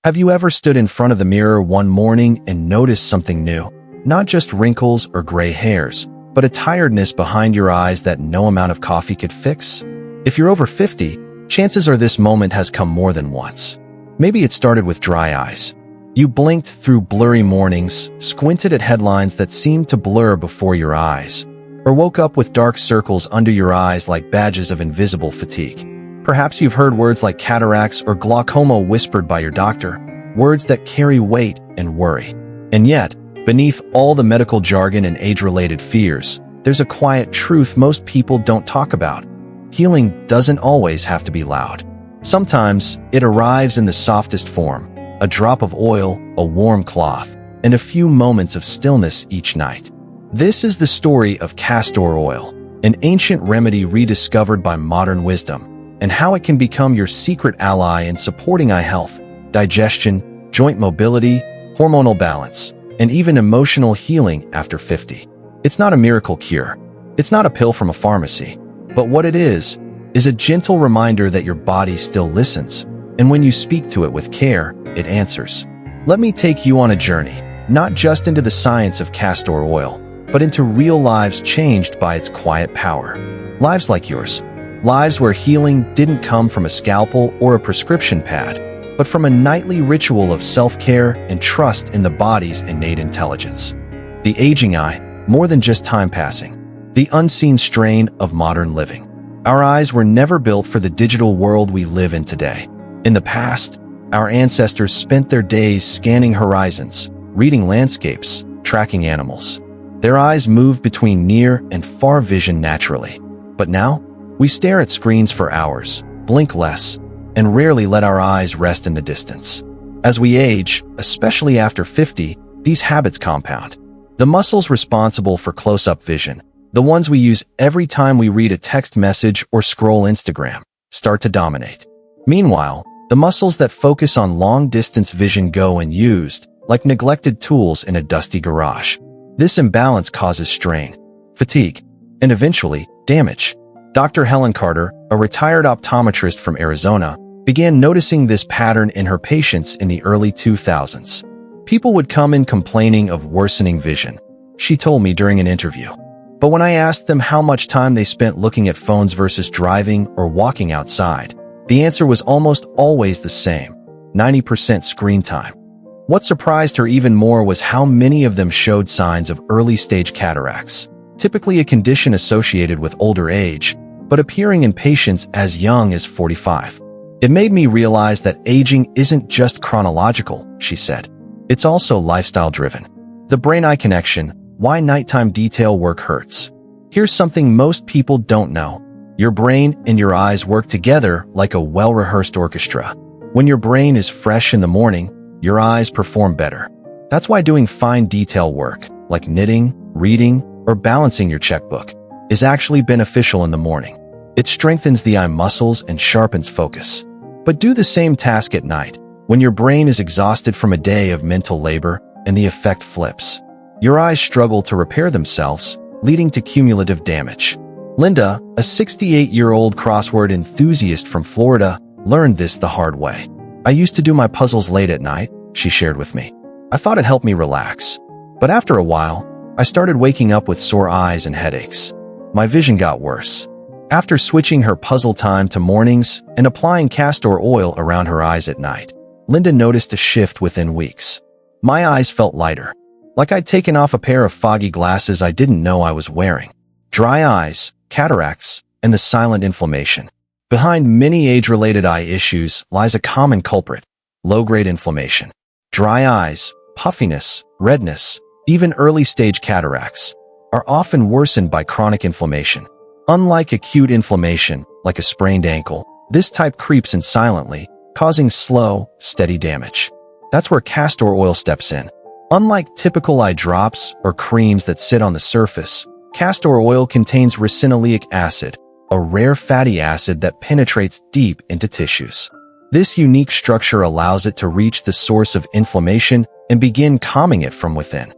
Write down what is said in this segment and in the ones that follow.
Have you ever stood in front of the mirror one morning and noticed something new? Not just wrinkles or gray hairs, but a tiredness behind your eyes that no amount of coffee could fix? If you're over 50, chances are this moment has come more than once. Maybe it started with dry eyes. You blinked through blurry mornings, squinted at headlines that seemed to blur before your eyes, or woke up with dark circles under your eyes like badges of invisible fatigue. Perhaps you've heard words like cataracts or glaucoma whispered by your doctor, words that carry weight and worry. And yet, beneath all the medical jargon and age-related fears, there's a quiet truth most people don't talk about. Healing doesn't always have to be loud. Sometimes, it arrives in the softest form, a drop of oil, a warm cloth, and a few moments of stillness each night. This is the story of castor oil, an ancient remedy rediscovered by modern wisdom, and how it can become your secret ally in supporting eye health, digestion, joint mobility, hormonal balance, and even emotional healing after 50. It's not a miracle cure. It's not a pill from a pharmacy. But what it is a gentle reminder that your body still listens, and when you speak to it with care, it answers. Let me take you on a journey, not just into the science of castor oil, but into real lives changed by its quiet power. Lives like yours. Lives where healing didn't come from a scalpel or a prescription pad, but from a nightly ritual of self-care and trust in the body's innate intelligence. The aging eye, more than just time passing. The unseen strain of modern living. Our eyes were never built for the digital world we live in today. In the past, our ancestors spent their days scanning horizons, reading landscapes, tracking animals. Their eyes moved between near and far vision naturally. But now, we stare at screens for hours, blink less, and rarely let our eyes rest in the distance. As we age, especially after 50, these habits compound. The muscles responsible for close-up vision, the ones we use every time we read a text message or scroll Instagram, start to dominate. Meanwhile, the muscles that focus on long-distance vision go unused, like neglected tools in a dusty garage. This imbalance causes strain, fatigue, and eventually, damage. Dr. Helen Carter, a retired optometrist from Arizona, began noticing this pattern in her patients in the early 2000s. People would come in complaining of worsening vision, she told me during an interview. But when I asked them how much time they spent looking at phones versus driving or walking outside, the answer was almost always the same: 90% screen time. What surprised her even more was how many of them showed signs of early-stage cataracts, typically a condition associated with older age, but appearing in patients as young as 45. It made me realize that aging isn't just chronological, she said. It's also lifestyle-driven. The brain-eye connection, why nighttime detail work hurts. Here's something most people don't know. Your brain and your eyes work together like a well-rehearsed orchestra. When your brain is fresh in the morning, your eyes perform better. That's why doing fine detail work, like knitting, reading, or balancing your checkbook, is actually beneficial in the morning. It strengthens the eye muscles and sharpens focus. But do the same task at night, when your brain is exhausted from a day of mental labor, and the effect flips. Your eyes struggle to repair themselves, leading to cumulative damage. Linda, a 68-year-old crossword enthusiast from Florida, learned this the hard way. I used to do my puzzles late at night, she shared with me. I thought it helped me relax. But after a while, I started waking up with sore eyes and headaches. My vision got worse. After switching her puzzle time to mornings and applying castor oil around her eyes at night, Linda noticed a shift within weeks. My eyes felt lighter, like I'd taken off a pair of foggy glasses I didn't know I was wearing. Dry eyes, cataracts, and the silent inflammation. Behind many age-related eye issues lies a common culprit: low-grade inflammation. Dry eyes, puffiness, redness, even early-stage cataracts are often worsened by chronic inflammation. Unlike acute inflammation, like a sprained ankle, this type creeps in silently, causing slow, steady damage. That's where castor oil steps in. Unlike typical eye drops or creams that sit on the surface, castor oil contains ricinoleic acid, a rare fatty acid that penetrates deep into tissues. This unique structure allows it to reach the source of inflammation and begin calming it from within.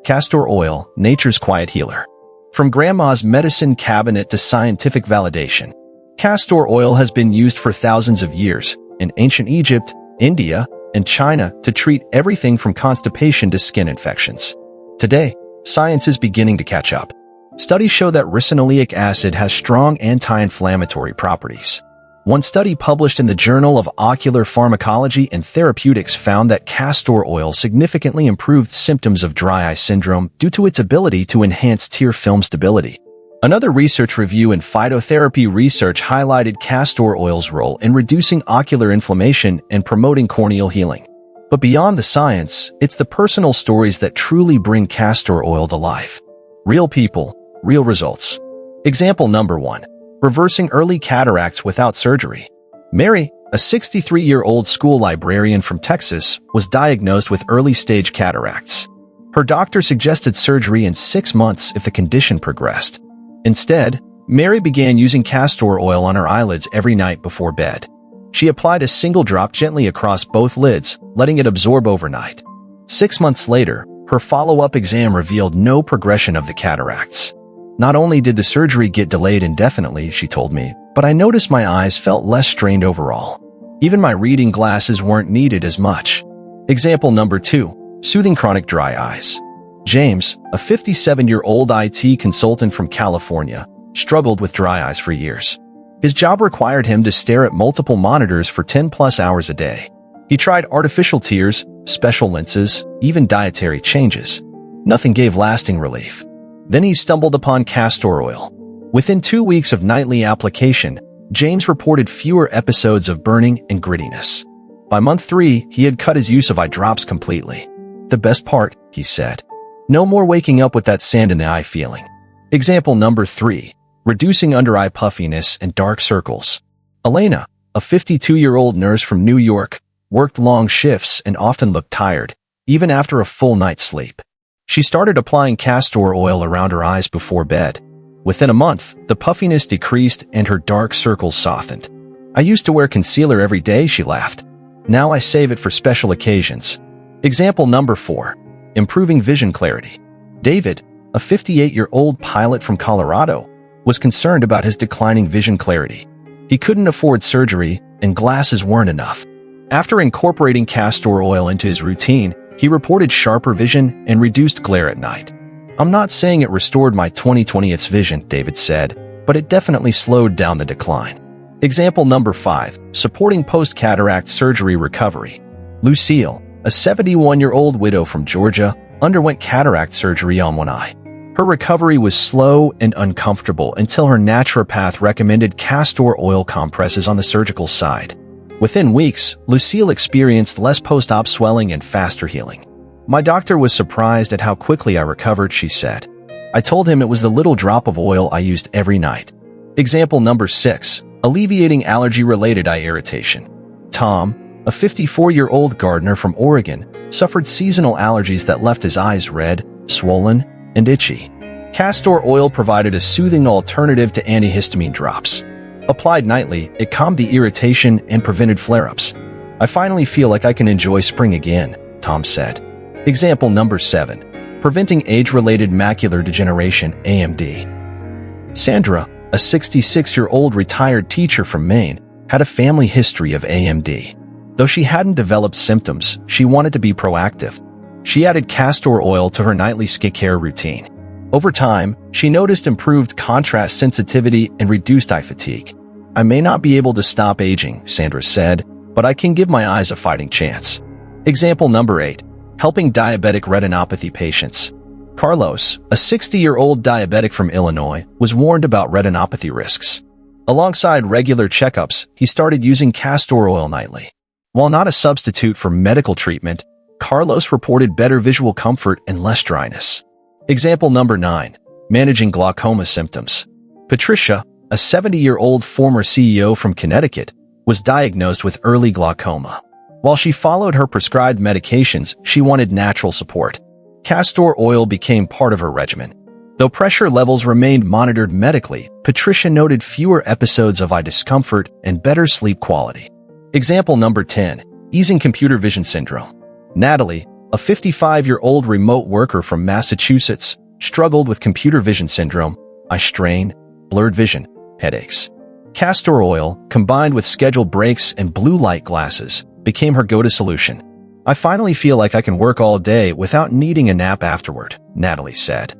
Castor oil, nature's quiet healer. From grandma's medicine cabinet to scientific validation, castor oil has been used for thousands of years in ancient Egypt, India, and China to treat everything from constipation to skin infections. Today, science is beginning to catch up. Studies show that ricinoleic acid has strong anti-inflammatory properties. One study published in the Journal of Ocular Pharmacology and Therapeutics found that castor oil significantly improved symptoms of dry eye syndrome due to its ability to enhance tear film stability. Another research review in phytotherapy research highlighted castor oil's role in reducing ocular inflammation and promoting corneal healing. But beyond the science, it's the personal stories that truly bring castor oil to life. Real people, real results. Example number 1. Reversing early cataracts without surgery. Mary, a 63-year-old school librarian from Texas, was diagnosed with early-stage cataracts. Her doctor suggested surgery in 6 months if the condition progressed. Instead, Mary began using castor oil on her eyelids every night before bed. She applied a single drop gently across both lids, letting it absorb overnight. 6 months later, her follow-up exam revealed no progression of the cataracts. Not only did the surgery get delayed indefinitely, she told me, but I noticed my eyes felt less strained overall. Even my reading glasses weren't needed as much. Example number 2. Soothing chronic dry eyes. James, a 57-year-old IT consultant from California, struggled with dry eyes for years. His job required him to stare at multiple monitors for 10+ hours a day. He tried artificial tears, special lenses, even dietary changes. Nothing gave lasting relief. Then he stumbled upon castor oil. Within 2 weeks of nightly application, James reported fewer episodes of burning and grittiness. By month 3, he had cut his use of eye drops completely. The best part, he said. No more waking up with that sand in the eye feeling. Example number 3. Reducing under-eye puffiness and dark circles. Elena, a 52-year-old nurse from New York, worked long shifts and often looked tired, even after a full night's sleep. She started applying castor oil around her eyes before bed. Within a month, the puffiness decreased and her dark circles softened. I used to wear concealer every day, she laughed. Now I save it for special occasions. Example number 4. Improving vision clarity. David, a 58-year-old pilot from Colorado, was concerned about his declining vision clarity. He couldn't afford surgery, and glasses weren't enough. After incorporating castor oil into his routine, he reported sharper vision and reduced glare at night. I'm not saying it restored my 20/20 vision, David said, but it definitely slowed down the decline. Example number 5. Supporting post-cataract surgery recovery. Lucille, a 71-year-old widow from Georgia, underwent cataract surgery on one eye. Her recovery was slow and uncomfortable until her naturopath recommended castor oil compresses on the surgical side. Within weeks, Lucille experienced less post-op swelling and faster healing. My doctor was surprised at how quickly I recovered, she said. I told him it was the little drop of oil I used every night. Example number 6. Alleviating allergy-related eye irritation. Tom, a 54-year-old gardener from Oregon, suffered seasonal allergies that left his eyes red, swollen, and itchy. Castor oil provided a soothing alternative to antihistamine drops. Applied nightly, it calmed the irritation and prevented flare-ups. I finally feel like I can enjoy spring again, Tom said. Example number 7. Preventing age-related macular degeneration, AMD. Sandra, a 66-year-old retired teacher from Maine, had a family history of AMD. Though she hadn't developed symptoms, she wanted to be proactive. She added castor oil to her nightly skincare routine. Over time, she noticed improved contrast sensitivity and reduced eye fatigue. I may not be able to stop aging, Sandra said, but I can give my eyes a fighting chance. Example number 8. Helping diabetic retinopathy patients. Carlos, a 60-year-old diabetic from Illinois, was warned about retinopathy risks. Alongside regular checkups, he started using castor oil nightly. While not a substitute for medical treatment, Carlos reported better visual comfort and less dryness. Example number 9. Managing glaucoma symptoms. Patricia, a 70-year-old former CEO from Connecticut, was diagnosed with early glaucoma. While she followed her prescribed medications, she wanted natural support. Castor oil became part of her regimen. Though pressure levels remained monitored medically, Patricia noted fewer episodes of eye discomfort and better sleep quality. Example number 10. Easing computer vision syndrome. Natalie, a 55-year-old remote worker from Massachusetts, struggled with computer vision syndrome, eye strain, blurred vision, headaches. Castor oil, combined with scheduled breaks and blue light glasses, became her go-to solution. "I finally feel like I can work all day without needing a nap afterward," Natalie said.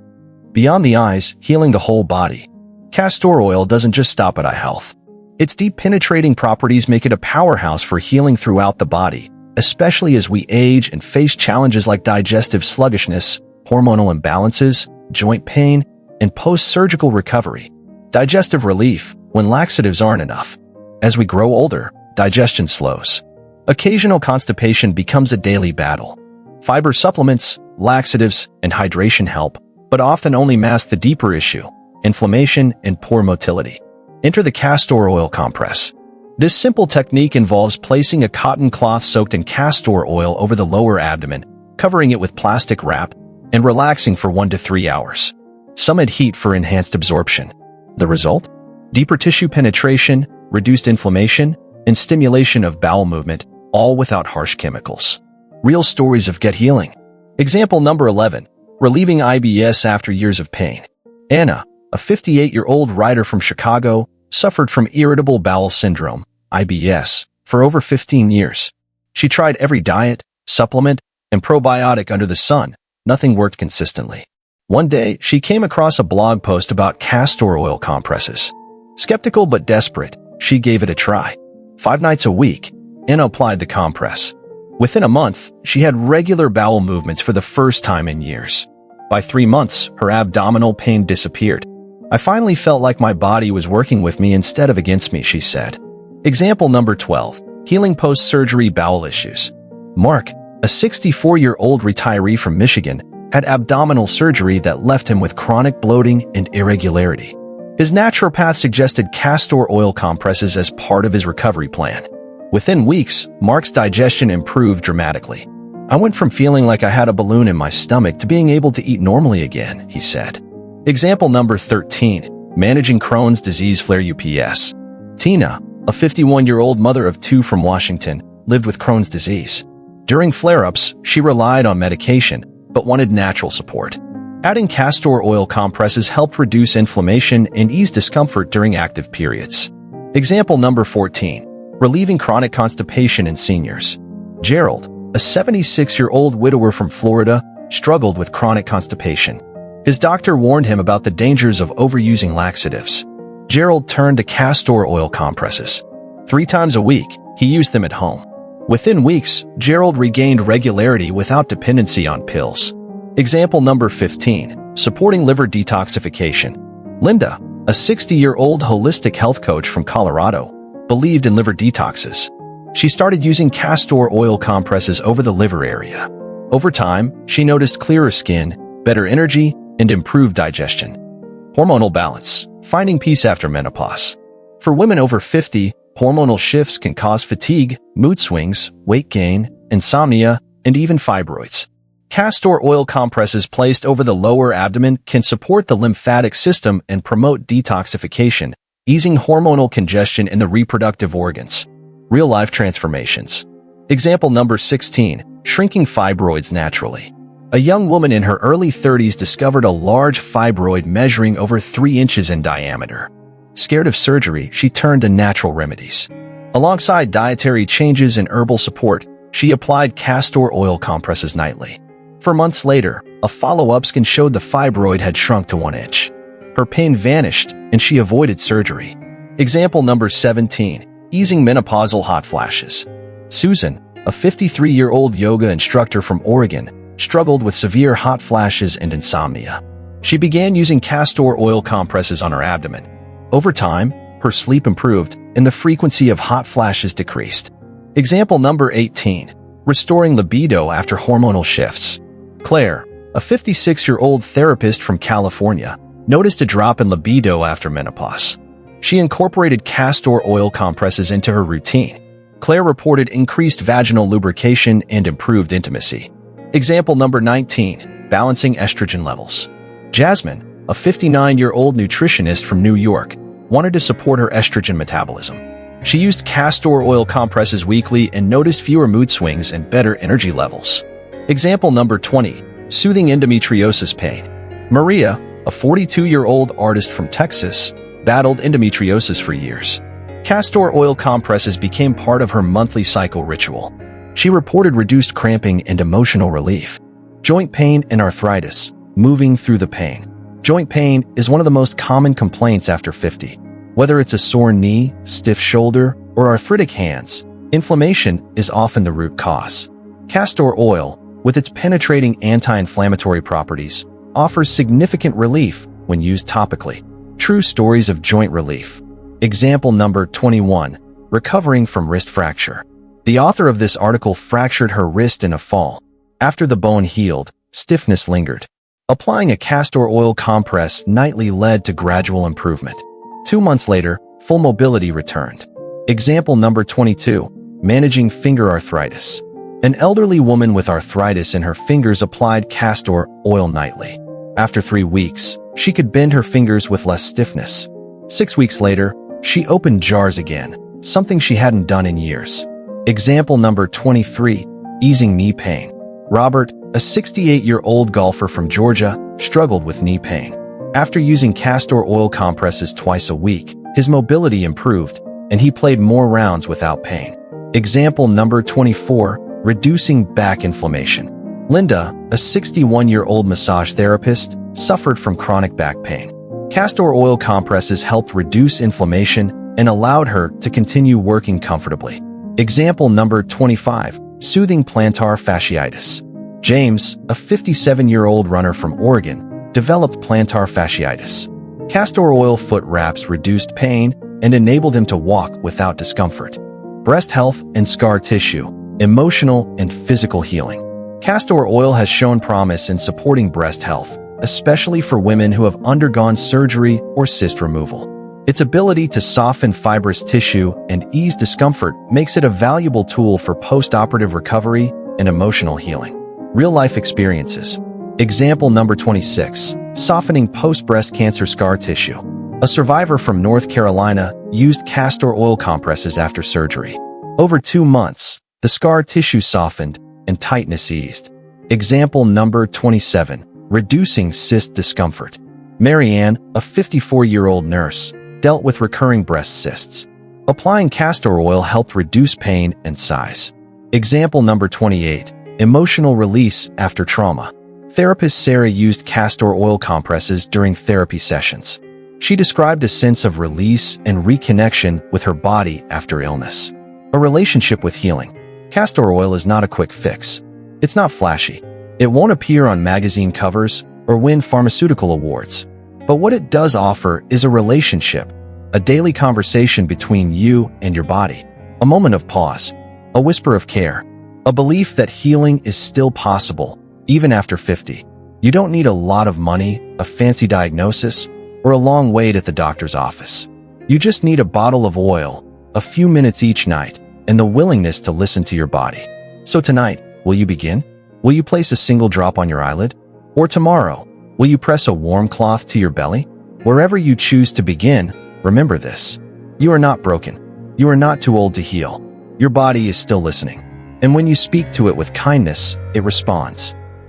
Beyond the eyes, healing the whole body. Castor oil doesn't just stop at eye health. Its deep penetrating properties make it a powerhouse for healing throughout the body, especially as we age and face challenges like digestive sluggishness, hormonal imbalances, joint pain, and post-surgical recovery. Digestive relief when laxatives aren't enough. As we grow older, digestion slows. Occasional constipation becomes a daily battle. Fiber supplements, laxatives, and hydration help, but often only mask the deeper issue, inflammation and poor motility. Enter the castor oil compress. This simple technique involves placing a cotton cloth soaked in castor oil over the lower abdomen, covering it with plastic wrap, and relaxing for 1 to 3 hours. Summit heat for enhanced absorption. The result? Deeper tissue penetration, reduced inflammation, and stimulation of bowel movement, all without harsh chemicals. Real stories of gut healing. Example number 11. Relieving IBS after years of pain. Anna, a 58-year-old writer from Chicago, suffered from irritable bowel syndrome, IBS, for over 15 years. She tried every diet, supplement, and probiotic under the sun. Nothing worked consistently. One day, she came across a blog post about castor oil compresses. Skeptical but desperate, she gave it a try. 5 nights a week, Anna applied the compress. Within a month, she had regular bowel movements for the first time in years. By 3 months, her abdominal pain disappeared. "I finally felt like my body was working with me instead of against me," she said. Example number 12. Healing post-surgery bowel issues. Mark, a 64-year-old retiree from Michigan, had abdominal surgery that left him with chronic bloating and irregularity. His naturopath suggested castor oil compresses as part of his recovery plan. Within weeks, Mark's digestion improved dramatically. "I went from feeling like I had a balloon in my stomach to being able to eat normally again," he said. Example number 13. Managing Crohn's disease flare UPS. Tina, a 51-year-old mother of 2 from Washington, lived with Crohn's disease. During flare-ups, she relied on medication, but wanted natural support. Adding castor oil compresses helped reduce inflammation and ease discomfort during active periods. Example number 14. Relieving chronic constipation in seniors. Gerald, a 76-year-old widower from Florida, struggled with chronic constipation. His doctor warned him about the dangers of overusing laxatives. Gerald turned to castor oil compresses. 3 times a week, he used them at home. Within weeks, Gerald regained regularity without dependency on pills. Example number 15. Supporting liver detoxification. Linda, a 60-year-old holistic health coach from Colorado, believed in liver detoxes. She started using castor oil compresses over the liver area. Over time, she noticed clearer skin, better energy, and improved digestion. Hormonal balance. Finding peace after menopause. For women over 50, hormonal shifts can cause fatigue, mood swings, weight gain, insomnia, and even fibroids. Castor oil compresses placed over the lower abdomen can support the lymphatic system and promote detoxification, easing hormonal congestion in the reproductive organs. Real-life transformations. Example number 16. Shrinking fibroids naturally. A young woman in her early 30s discovered a large fibroid measuring over 3 inches in diameter. Scared of surgery, she turned to natural remedies. Alongside dietary changes and herbal support, she applied castor oil compresses nightly. 4 months later, a follow-up scan showed the fibroid had shrunk to 1 inch. Her pain vanished, and she avoided surgery. Example number 17. Easing menopausal hot flashes. Susan, a 53-year-old yoga instructor from Oregon, struggled with severe hot flashes and insomnia. She began using castor oil compresses on her abdomen. Over time, her sleep improved, and the frequency of hot flashes decreased. Example number 18. Restoring libido after hormonal shifts. Claire, a 56-year-old therapist from California, noticed a drop in libido after menopause. She incorporated castor oil compresses into her routine. Claire reported increased vaginal lubrication and improved intimacy. Example number 19. Balancing estrogen levels. Jasmine, a 59-year-old nutritionist from New York, wanted to support her estrogen metabolism. She used castor oil compresses weekly and noticed fewer mood swings and better energy levels. Example number 20. Soothing endometriosis pain. Maria, a 42-year-old artist from Texas, battled endometriosis for years. Castor oil compresses became part of her monthly cycle ritual. She reported reduced cramping and emotional relief. Joint pain and arthritis, moving through the pain. Joint pain is one of the most common complaints after 50. Whether it's a sore knee, stiff shoulder, or arthritic hands, inflammation is often the root cause. Castor oil, with its penetrating anti-inflammatory properties, offers significant relief when used topically. True stories of joint relief. Example number 21, recovering from wrist fracture. The author of this article fractured her wrist in a fall. After the bone healed, stiffness lingered. Applying a castor oil compress nightly led to gradual improvement. 2 months later, full mobility returned. Example number 22, managing finger arthritis. An elderly woman with arthritis in her fingers applied castor oil nightly. After 3 weeks, she could bend her fingers with less stiffness. 6 weeks later, she opened jars again, something she hadn't done in years. Example number 23, easing knee pain. Robert, a 68-year-old golfer from Georgia, struggled with knee pain. After using castor oil compresses twice a week, his mobility improved, and he played more rounds without pain. Example number 24, reducing back inflammation. Linda, a 61-year-old massage therapist, suffered from chronic back pain. Castor oil compresses helped reduce inflammation and allowed her to continue working comfortably. Example number 25, soothing plantar fasciitis. James, a 57-year-old runner from Oregon, developed plantar fasciitis. Castor oil foot wraps reduced pain and enabled him to walk without discomfort. Breast health and scar tissue, emotional and physical healing. Castor oil has shown promise in supporting breast health, especially for women who have undergone surgery or cyst removal. Its ability to soften fibrous tissue and ease discomfort makes it a valuable tool for post-operative recovery and emotional healing. Real-life experiences. Example number 26, softening post-breast cancer scar tissue. A survivor from North Carolina used castor oil compresses after surgery. Over 2 months, the scar tissue softened and tightness eased. Example number 27, reducing cyst discomfort. Marianne, a 54-year-old nurse, dealt with recurring breast cysts. Applying castor oil helped reduce pain and size. Example number 28, emotional release after trauma. Therapist Sarah used castor oil compresses during therapy sessions. She described a sense of release and reconnection with her body after illness. A relationship with healing. Castor oil is not a quick fix. It's not flashy. It won't appear on magazine covers or win pharmaceutical awards. But what it does offer is a relationship, a daily conversation between you and your body, a moment of pause, a whisper of care, a belief that healing is still possible, even after 50. You don't need a lot of money, a fancy diagnosis, or a long wait at the doctor's office. You just need a bottle of oil, a few minutes each night, and the willingness to listen to your body. So tonight, will you begin? Will you place a single drop on your eyelid? Or tomorrow, will you press a warm cloth to your belly? Wherever you choose to begin, remember this. You are not broken. You are not too old to heal. Your body is still listening. And when you speak to it with kindness, it responds.